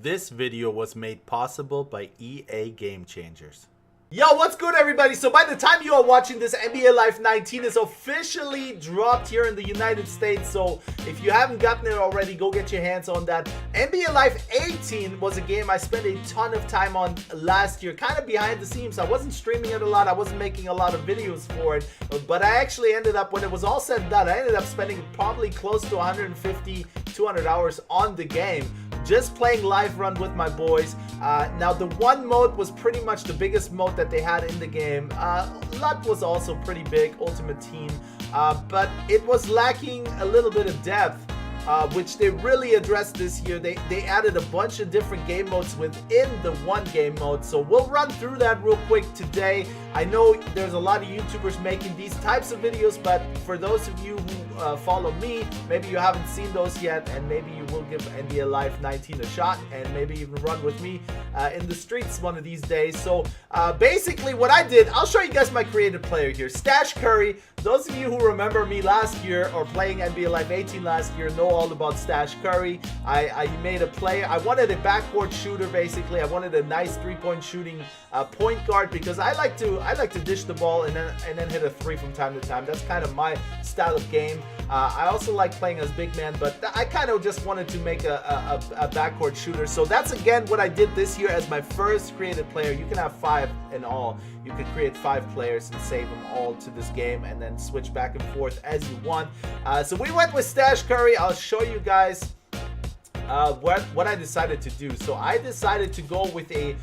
This video was made possible by EA Game Changers. Yo, what's good everybody? So by the time you are watching this, NBA Live 19 is officially dropped here in the United States. So if you haven't gotten it already, go get your hands on that. NBA Live 18 was a game I spent a ton of time on last year, kind of behind the scenes. I wasn't streaming it a lot, I wasn't making a lot of videos for it, but I actually ended up, when it was all said and done, I ended up spending probably close to 150, 200 hours on the game, just playing live run with my boys. Now the one mode was pretty much the biggest mode that they had in the game. LUT was also pretty big, Ultimate Team, but it was lacking a little bit of depth, which they really addressed this year. They added a bunch of different game modes within the one game mode, so we'll run through that real quick today. I know there's a lot of YouTubers making these types of videos, but for those of you who follow me, maybe you haven't seen those yet, and maybe you will give NBA Live 19 a shot and maybe even run with me in the streets one of these days. So basically what I did, I'll show you guys my creative player here, Stash Curry. Those of you who remember me last year or playing NBA Live 18 last year know all about Stash Curry. I made a player. I wanted a backcourt shooter, basically. I wanted a nice three-point shooting point guard, because I like to dish the ball and then hit a three from time to time. That's kind of my style of game. I also like playing as big man, but I kind of just wanted to make a backcourt shooter. So that's again what I did this year as my first created player. You can have 5 in all. You can create 5 players and save them all to this game and then switch back and forth as you want. So we went with Stash Curry. I'll show you guys what I decided to do. So I decided to go with a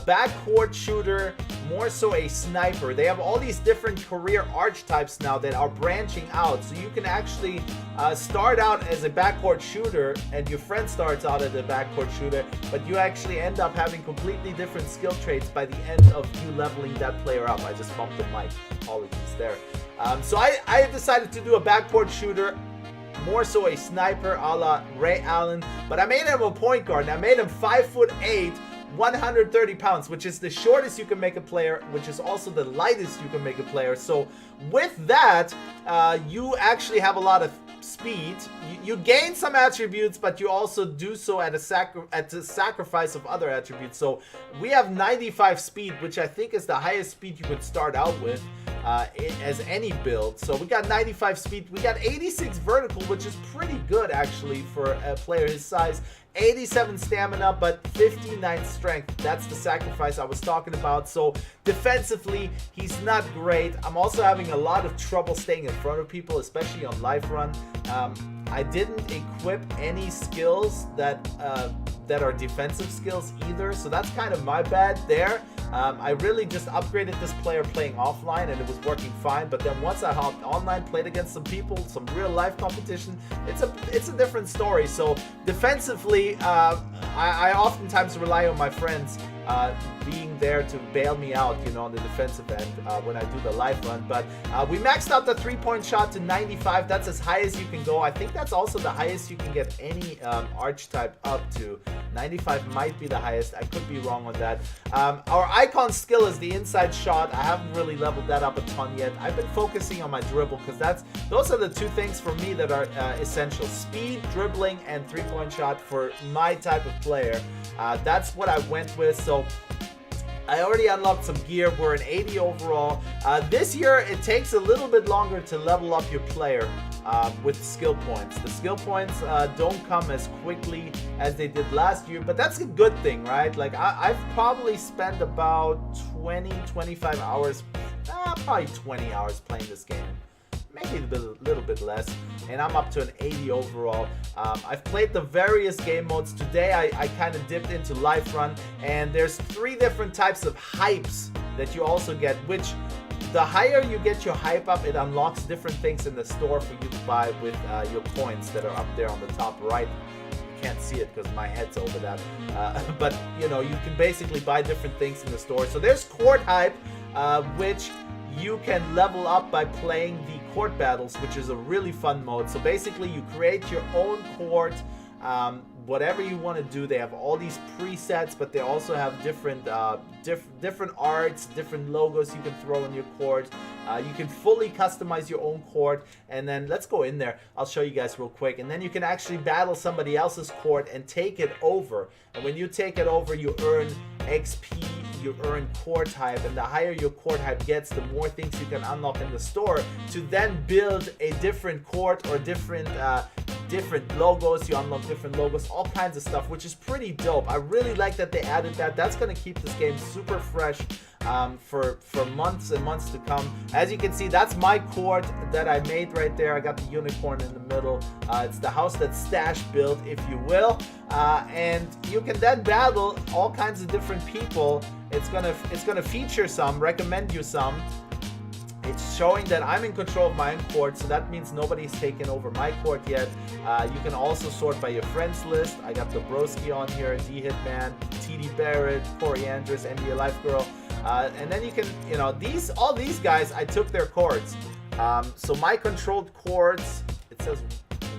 backcourt shooter, more so a sniper. They have all these different career archetypes now that are branching out, so you can actually start out as a backcourt shooter and your friend starts out as a backcourt shooter, but you actually end up having completely different skill traits by the end of you leveling that player up. I just bumped the mic, apologies there. So I decided to do a backcourt shooter, more so a sniper a la Ray Allen, but I made him a point guard, and I made him 5'8", 130 pounds, which is the shortest you can make a player, which is also the lightest you can make a player. So with that, you actually have a lot of speed. You gain some attributes, but you also do so at the sacrifice of other attributes. So we have 95 speed, which I think is the highest speed you could start out with as any build. So we got 95 speed. We got 86 vertical, which is pretty good actually for a player his size. 87 stamina, but 59 strength. That's the sacrifice I was talking about. So defensively, he's not great. I'm also having a lot of trouble staying in front of people, especially on live run. I didn't equip any skills that are defensive skills either, so that's kind of my bad there. I really just upgraded this player playing offline and it was working fine, but then once I hopped online, played against some people, some real life competition, it's a different story. So defensively, I oftentimes rely on my friends being there to bail me out, you know, on the defensive end when I do the live run. But we maxed out the three-point shot to 95. That's as high as you can go. I think that's also the highest you can get any archetype up to. 95 might be the highest. I could be wrong on that. Our icon skill is the inside shot. I haven't really leveled that up a ton yet. I've been focusing on my dribble, because those are the two things for me that are essential: speed, dribbling, and three-point shot for my type of player. That's what I went with. So I already unlocked some gear. We're an 80 overall. This year, it takes a little bit longer to level up your player with skill points. The skill points don't come as quickly as they did last year, but that's a good thing, right? Like I've probably spent about 20-25 hours, probably 20 hours playing this game. Maybe a little bit less, and I'm up to an 80 overall. I've played the various game modes. Today I kind of dipped into live run, and there's 3 different types of hypes that you also get, which the higher you get your hype up, it unlocks different things in the store for you to buy with your coins that are up there on the top right. You can't see it because my head's over that, but you know, you can basically buy different things in the store. So there's court hype, which you can level up by playing the court battles, which is a really fun mode. So basically you create your own court whatever you want to do. They have all these presets, but they also have different different arts, different logos you can throw in your court. You can fully customize your own court, and then let's go in there. I'll show you guys real quick, and then you can actually battle somebody else's court and take it over. And when you take it over, you earn XP, you earn court hype, and the higher your court hype gets, the more things you can unlock in the store to then build a different court or different logos. You unlock different logos, all kinds of stuff, which is pretty dope. I really like that they added that. That's going to keep this game super fresh for months and months to come. As you can see, that's my court that I made right there. I got the unicorn in the middle. It's the house that Stash built, if you will, and you can then battle all kinds of different people. It's gonna feature some, recommend you some. It's showing that I'm in control of my own court, so that means nobody's taken over my court yet. You can also sort by your friends list. I got the Broski on here, D Hitman, TD Barrett, Corey Andrews, NBA Life Girl, and then you can, all these guys, I took their courts. So my controlled courts, it says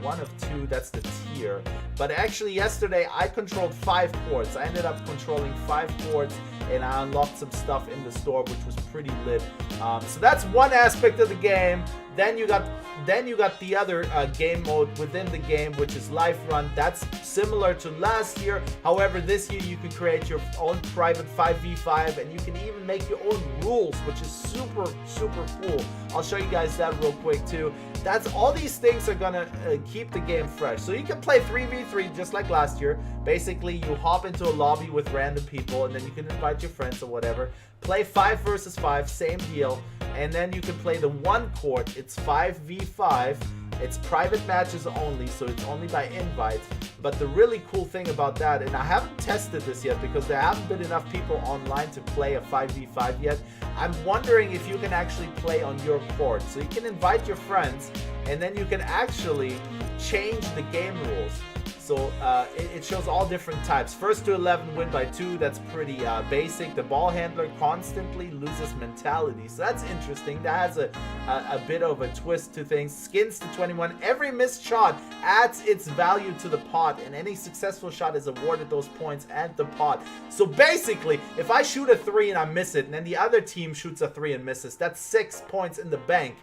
1 of 2, that's the tier. But actually yesterday I controlled 5 courts. I ended up controlling 5 courts, and I unlocked some stuff in the store, which was pretty lit. So that's one aspect of the game. Then you got the other game mode within the game, which is Life Run. That's similar to last year. However, this year you can create your own private 5v5, and you can even make your own rules, which is super, super cool. I'll show you guys that real quick too. That's all these things are gonna keep the game fresh. So you can play 3v3 just like last year. Basically, you hop into a lobby with random people, and then you can invite your friends or whatever. Play 5 versus 5, same deal. And then you can play the one court. It's 5v5. It's private matches only, so it's only by invite. But the really cool thing about that, and I haven't tested this yet because there haven't been enough people online to play a 5v5 yet. I'm wondering if you can actually play on your court. So you can invite your friends, and then you can actually change the game rules. So it shows all different types. First to 11 win by 2. That's pretty basic. The ball handler constantly loses mentality. So that's interesting. That has a bit of a twist to things. Skins to 21. Every missed shot adds its value to the pot, and any successful shot is awarded those points and the pot. So basically, if I shoot a 3 and I miss it, and then the other team shoots a 3 and misses, that's 6 points in the bank.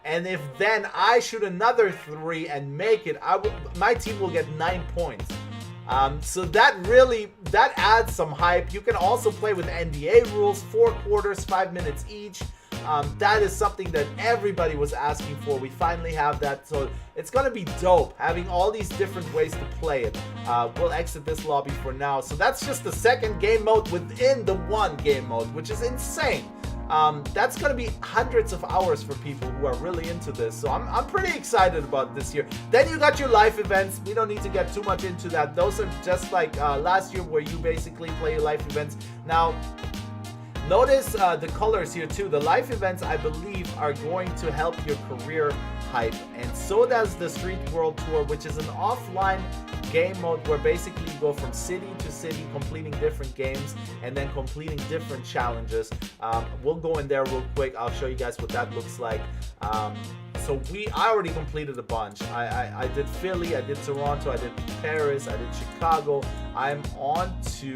And if then I shoot another 3 and make it, my team will get 9 points. So that adds some hype. You can also play with NBA rules, 4 quarters, 5 minutes each. That is something that everybody was asking for. We finally have that, so it's gonna be dope having all these different ways to play it. We'll exit this lobby for now. So that's just the second game mode within the one game mode, which is insane. That's gonna be hundreds of hours for people who are really into this, so I'm pretty excited about this year. Then you got your life events. We don't need to get too much into that. Those are just like last year, where you basically play your life events. Now notice the colors here too. The life events, I believe, are going to help your career hype, and so does the Street World Tour, which is an offline game mode where basically you go from city to city, completing different games and then completing different challenges. We'll go in there real quick. I'll show you guys what that looks like. So I already completed a bunch. I did Philly, I did Toronto, I did Paris, I did Chicago. I'm on to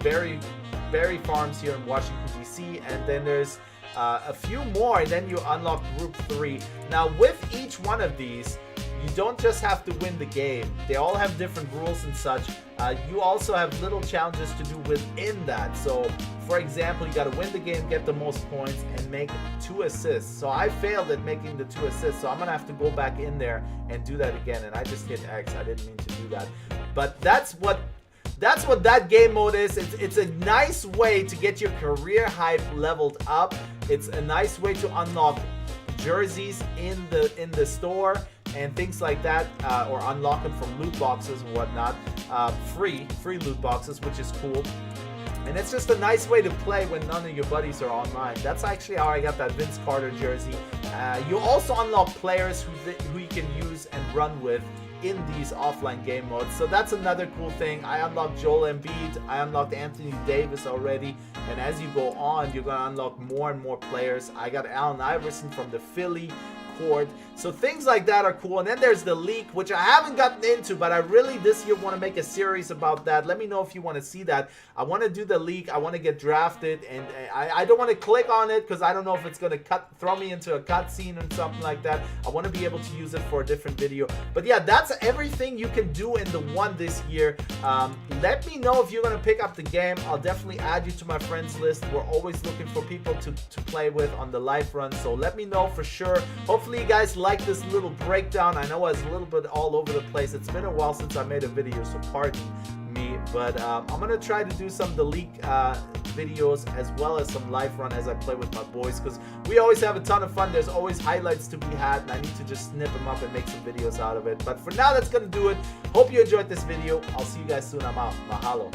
Berry Farms here in Washington, D.C., and then there's a few more, and then you unlock Group 3. Now, with each one of these, you don't just have to win the game. They all have different rules and such. You also have little challenges to do within that. So, for example, you got to win the game, get the most points, and make 2 assists. So I failed at making the 2 assists, so I'm going to have to go back in there and do that again. And I just hit X. I didn't mean to do that. But that's what that game mode is. It's a nice way to get your career hype leveled up. It's a nice way to unlock jerseys in the store and things like that, or unlock them from loot boxes and whatnot. Free loot boxes, which is cool. And it's just a nice way to play when none of your buddies are online. That's actually how I got that Vince Carter jersey. You also unlock players who you can use and run with in these offline game modes. So that's another cool thing. I unlocked Joel Embiid, I unlocked Anthony Davis already, and as you go on, you're gonna unlock more and more players. I got Allen Iverson from the Philly record. So things like that are cool. And then there's the leak, which I haven't gotten into, but I really this year want to make a series about that. Let me know if you want to see that. I want to do the leak. I want to get drafted, and I don't want to click on it because I don't know if it's going to throw me into a cutscene or something like that. I want to be able to use it for a different video. But yeah, that's everything you can do in the one this year. Let me know if you're going to pick up the game. I'll definitely add you to my friends list. We're always looking for people to play with on the live run, so let me know for sure. Hopefully you guys like this little breakdown. I know I was a little bit all over the place. It's been a while since I made a video, so pardon me, but I'm gonna try to do some of the leak videos as well as some live run as I play with my boys, because we always have a ton of fun. There's always highlights to be had, and I need to just snip them up and make some videos out of it. But for now, that's gonna do it. Hope you enjoyed this video. I'll see you guys soon. I'm out. Mahalo.